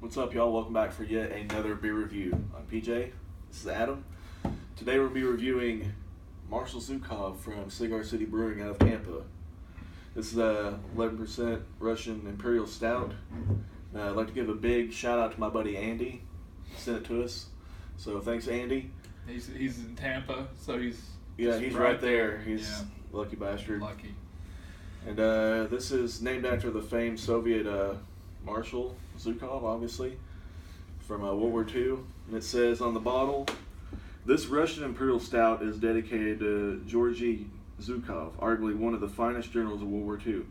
What's up, y'all? Welcome back for yet another beer review. I'm PJ. This is Adam. Today we'll be reviewing Marshal Zhukov from Cigar City Brewing out of Tampa. This is a 11% Russian imperial stout. I'd like to give a big shout out to my buddy Andy. He sent it to us. So thanks, Andy. He's in Tampa, so he's right there. He's lucky bastard. Lucky. And this is named after the famed Soviet Marshal Zhukov, obviously, from World War II. And it says on the bottle, "This Russian Imperial Stout is dedicated to Georgy Zhukov, arguably one of the finest generals of World War II.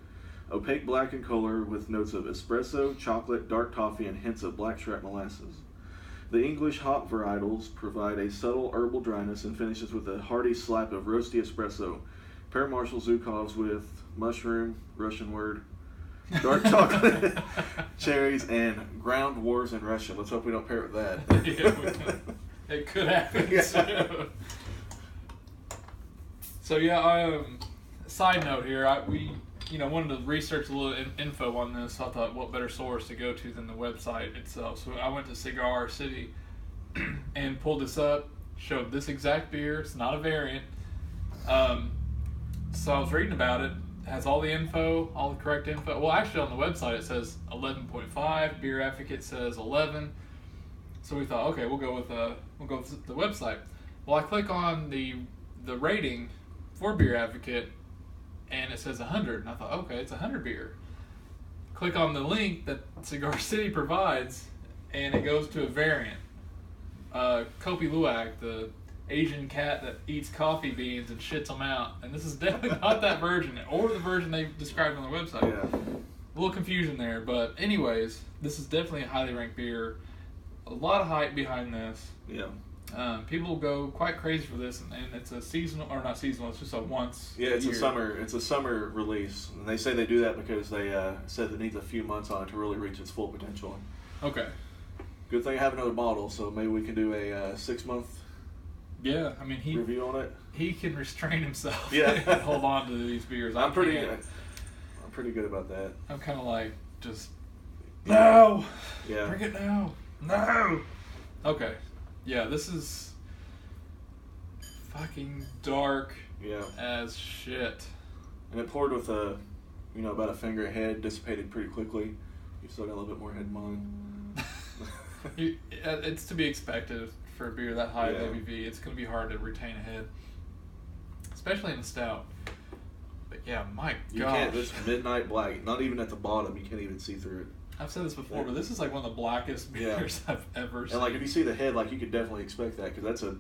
Opaque black in color with notes of espresso, chocolate, dark toffee, and hints of blackstrap molasses. The English hop varietals provide a subtle herbal dryness and finishes with a hearty slap of roasty espresso. Pair Marshal Zhukovs with mushroom, Russian word, dark chocolate, cherries, and ground wars in Russian." Let's hope we don't pair it with that. Yeah, it could happen. Yeah. So side note here, we wanted to research a little info on this. So I thought, what better source to go to than the website itself? So I went to Cigar City and pulled this up. Showed this exact beer. It's not a variant. So I was reading about it. It has all the info, all the correct info. Well, actually, on the website it says 11.5. Beer Advocate says 11. So we thought, okay, we'll go with the website. Well, I click on the rating for Beer Advocate, and it says 100. And I thought, okay, it's 100 beer. Click on the link that Cigar City provides, and it goes to a variant. Kopi Luwak, the Asian cat that eats coffee beans and shits them out. And this is definitely not that version, or the version they described on the website. Yeah. A little confusion there, but anyways, this is definitely a highly ranked beer. A lot of hype behind this. Yeah. People go quite crazy for this, and it's a seasonal, or not seasonal, it's just a once. Yeah, it's a year. It's a summer release, and they say they do that because they said it needs a few months on it to really reach its full potential. Okay. Good thing I have another bottle, so maybe we can do a 6-month Yeah, I mean review on it. He can restrain himself. Yeah. And hold on to these beers. I'm pretty good about that. I'm kind of like just no. Yeah. Bring it now. No. Okay. Yeah, this is fucking dark. Yeah. As shit. And it poured with about a finger ahead, dissipated pretty quickly. You still got a little bit more head in mine. It's to be expected for a beer that high of Yeah. ABV. It's going to be hard to retain a head, especially in a stout. But yeah, my You gosh. can't. This midnight black. Not even at the bottom. You can't even see through it. I've said this before, but this is like one of the blackest beers I've ever seen. And like if you see the head, like you could definitely expect that because that's a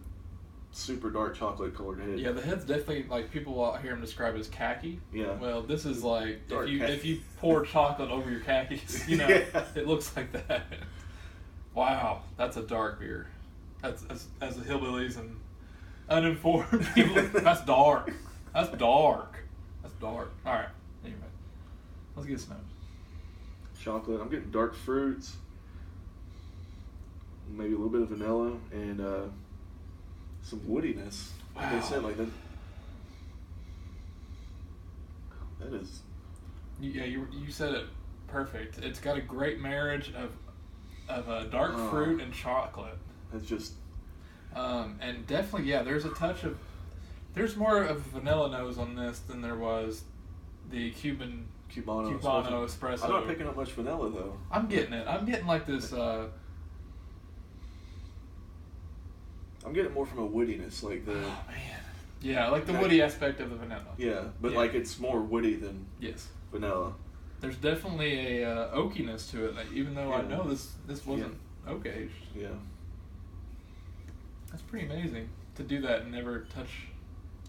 super dark chocolate colored head. Yeah, the head's definitely, like, people out hear them describe it as khaki. Yeah. Well, this is like Dark if you pour chocolate over your khakis, Yeah. It looks like that. Wow, that's a dark beer. That's as the hillbillies and uninformed people. That's dark. That's dark. That's dark. All right. Anyway, let's get some. Chocolate. I'm getting dark fruits. Maybe a little bit of vanilla and some woodiness. Like they said, like that. That is. Yeah, you said it perfect. It's got a great marriage of dark fruit and chocolate. That's just. And definitely, yeah, there's more of a vanilla nose on this than there was the Cubano espresso. I'm not picking up much vanilla though. I'm getting it. I'm getting like this. I'm getting more from a woodiness, like the. Oh man. Yeah, like the woody aspect of the vanilla. Yeah, but like it's more woody than vanilla. There's definitely a oakiness to it, like, even though I know this wasn't oak aged. Yeah. That's pretty amazing to do that and never touch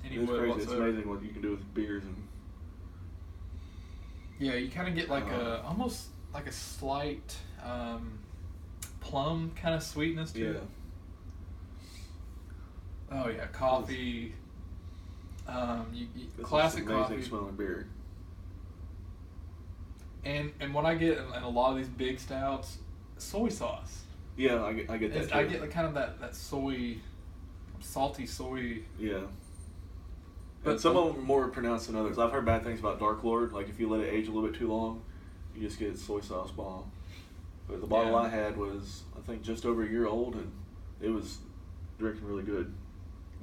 any wood crazy. whatsoever. It's amazing what you can do with beers and. Yeah, you kind of get like almost like a slight plum kind of sweetness to it. Oh yeah, coffee. Classic coffee. Amazing smelling beer. And what I get in a lot of these big stouts, soy sauce. Yeah, I get that too. I get kind of that soy, salty soy. Yeah. But some of them are more pronounced than others. I've heard bad things about Dark Lord. Like if you let it age a little bit too long, you just get soy sauce bomb. But the bottle Yeah. I had was, I think, just over a year old, and it was drinking really good.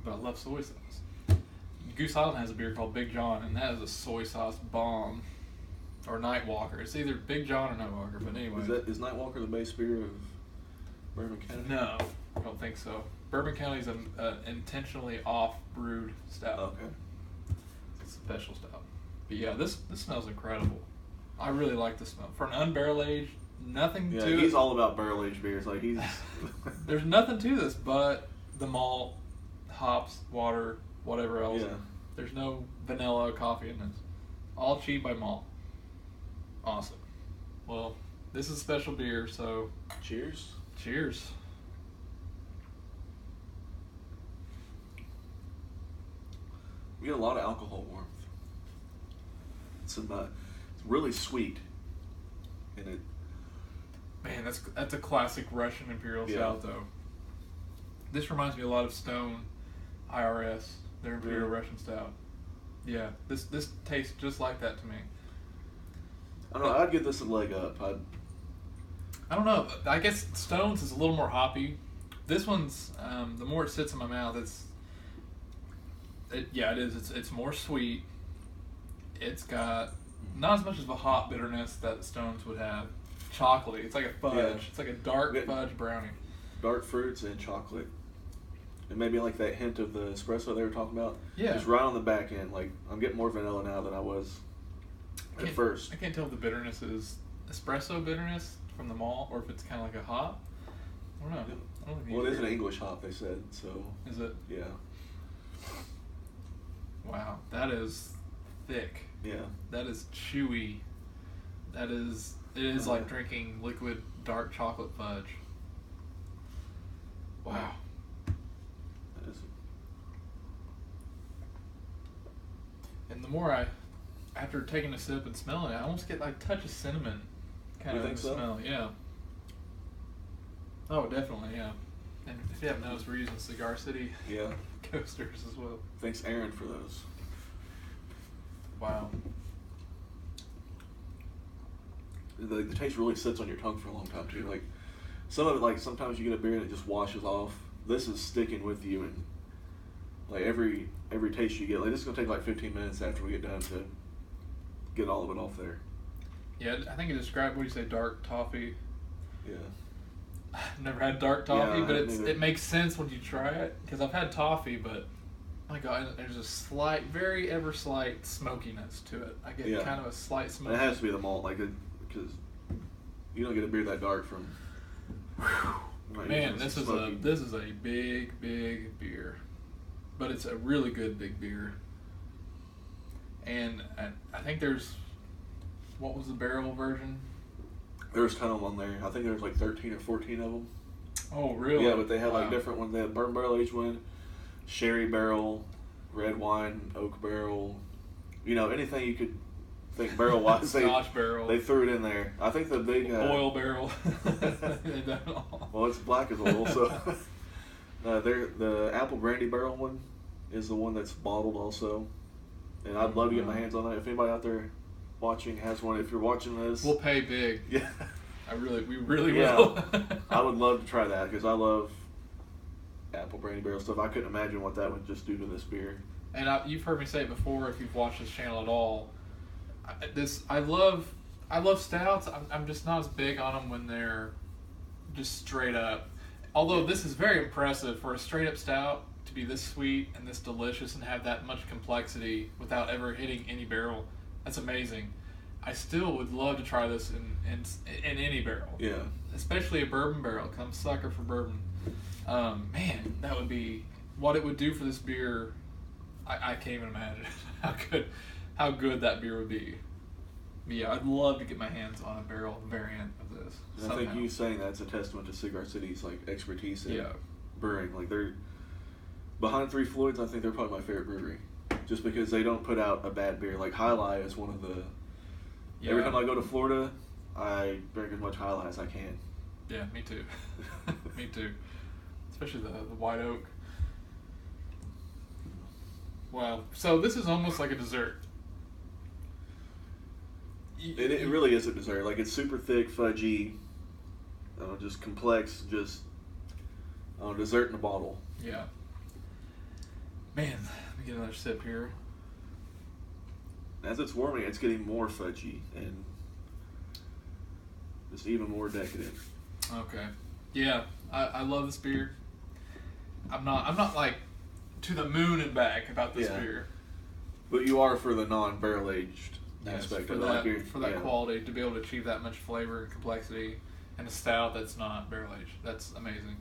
But I love soy sauce. Goose Island has a beer called Big John, and that is a soy sauce bomb. Or Nightwalker. It's either Big John or Nightwalker, but anyway. Is Nightwalker the base beer of Bourbon County? No, I don't think so. Bourbon County is an intentionally off-brewed stout. Okay. It's a special stout. But yeah, this smells incredible. I really like the smell. For an unbarrel aged, nothing Yeah, to he's it. all about barrel aged beers. Like he's. There's nothing to this but the malt, hops, water, whatever else. Yeah. There's no vanilla, coffee in this. All achieved by malt. Awesome. Well, this is a special beer, so Cheers. cheers. We get a lot of alcohol warmth. It's really sweet, and it. Man, that's a classic Russian Imperial Stout, though. This reminds me a lot of Stone IRS, their Imperial Really? Russian Stout. Yeah, this tastes just like that to me. I don't know. I'd give this a leg up. I don't know. I guess Stone's is a little more hoppy. This one's the more it sits in my mouth, it is. It's more sweet. It's got not as much of a hot bitterness that Stones would have. Chocolatey. It's like a fudge. Yeah. It's like a dark Yeah. fudge brownie. Dark fruits and chocolate, and maybe like that hint of the espresso they were talking about. Yeah. Just right on the back end. Like I'm getting more vanilla now than I was at first. I can't tell if the bitterness is espresso bitterness from the malt or if it's kind of like a hop. I don't know. I don't think Well, it is an English hop, they said. So Is it? yeah, Wow, that is thick. yeah. That is chewy. It is like drinking liquid dark chocolate fudge. Wow. That is. And the more after taking a sip and smelling it, I almost get like a touch of cinnamon kind You of think so? smell. Yeah. Oh, definitely, yeah. And if you haven't noticed, we're using Cigar City Yeah. coasters as well. Thanks, Aaron, for those. Wow. The taste really sits on your tongue for a long time too. Like some of it, like sometimes you get a beer and it just washes off. This is sticking with you, and like every taste you get, like this is gonna take like 15 minutes after we get done to get all of it off there. Yeah, I think you described, what do you say, dark toffee? Yeah. I've never had dark toffee, Yeah, I but haven't either. it makes sense when you try it. Because I've had toffee, but my God, there's a slight, very ever slight smokiness to it. I get kind of a slight And smoke. it has to be the malt, like because you don't get a beer that dark from. Like, Man, it's this is smoky. a big beer, but it's a really good big beer. And I think there's, what was the barrel version? There's a ton of them on there. I think there's like 13 or 14 of them. Oh, really? Yeah, but they had like Wow. different ones. They had bourbon barrel aged one, sherry barrel, red wine, oak barrel. You know, anything you could think barrel wise. Scotch barrel. They threw it in there. I think the big Oil barrel. They've done it all. Well, it's black as oil, so the apple brandy barrel one is the one that's bottled also, and I'd love to get my hands on that. If anybody out there watching has one, if you're watching this, We'll pay big. yeah, We really Yeah. will. I would love to try that because I love apple brandy barrel stuff. I couldn't imagine what that would just do to this beer. And you've heard me say it before if you've watched this channel at all. I love stouts. I'm just not as big on them when they're just straight up. Although this is very impressive for a straight up stout to be this sweet and this delicious and have that much complexity without ever hitting any barrel. That's amazing. I still would love to try this in any barrel. Yeah, Especially a bourbon barrel. I'm a sucker for bourbon. Man, that would be what it would do for this beer. I can't even imagine how good that beer would be. But yeah, I'd love to get my hands on a barrel variant of this. and I think somehow. you saying that's a testament to Cigar City's like expertise in Yeah. brewing. Like they're behind Three Floyds. I think they're probably my favorite brewery, just because they don't put out a bad beer. Like High Life is one of the. Yeah. Every time I go to Florida, I drink as much High Life as I can. Yeah, me too. Me too. Especially the white oak. Wow. So this is almost like a dessert. It really is a dessert. Like it's super thick, fudgy, just complex, just dessert in a bottle. Yeah. Man, let me get another sip here. As it's warming, it's getting more fudgy and just even more decadent. Okay. Yeah, I love this beer. I'm not like to the moon and back about this beer. But you are for the non-barrel aged aspect for of that, beer. for that quality, to be able to achieve that much flavor and complexity, and a stout that's not barrel aged. That's amazing.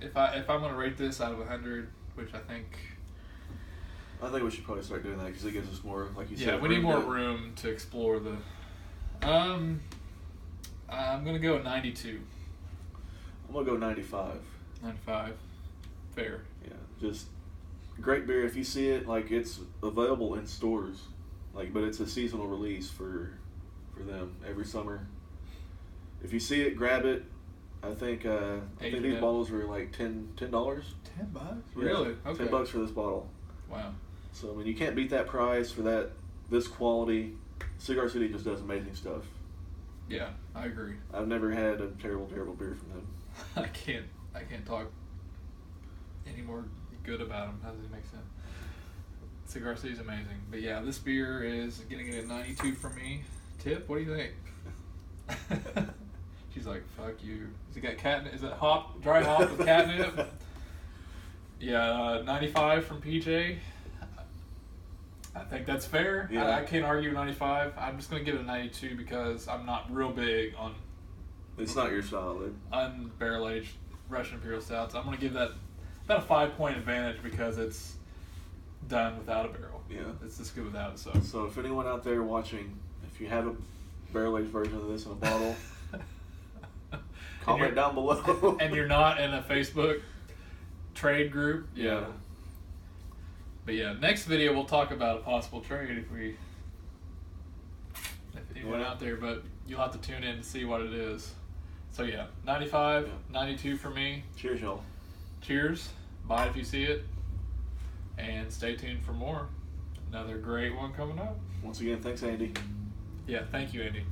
If I'm gonna rate this out of 100, which I think we should probably start doing that because it gives us more, like you said. Yeah, we need more room to explore the. I'm gonna go 92. I'm gonna go 95. 95, fair. Yeah, just great beer. If you see it, like it's available in stores, but it's a seasonal release for them every summer. If you see it, grab it. I think these bottles were like $10. $10? Really? Okay. $10 for this bottle. Wow. So I mean, you can't beat that price for this quality. Cigar City just does amazing stuff. Yeah, I agree. I've never had a terrible beer from them. I can't talk any more good about them. How does it make sense? Cigar City's amazing. But yeah, this beer is getting it at 92 from me. Tip, what do you think? She's like, fuck you. Has it got catnip? Is it dry hop with catnip? Yeah, 95 from PJ. I think that's fair. Yeah. I can't argue 95. I'm just going to give it a 92 because I'm not real big on... It's not your style, unbarrel-aged Russian Imperial Stouts. I'm going to give that about a 5-point advantage because it's done without a barrel. Yeah. It's just good without it. So if anyone out there watching, if you have a barrel-aged version of this in a bottle, comment down below. And you're not in a Facebook trade group. Yeah. But yeah, next video we'll talk about a possible trade if anyone out there, but you'll have to tune in to see what it is. So yeah, 95, 92 for me. Cheers, y'all. Cheers. Buy it if you see it. And stay tuned for more. Another great one coming up. Once again, thanks, Andy. Yeah, thank you, Andy.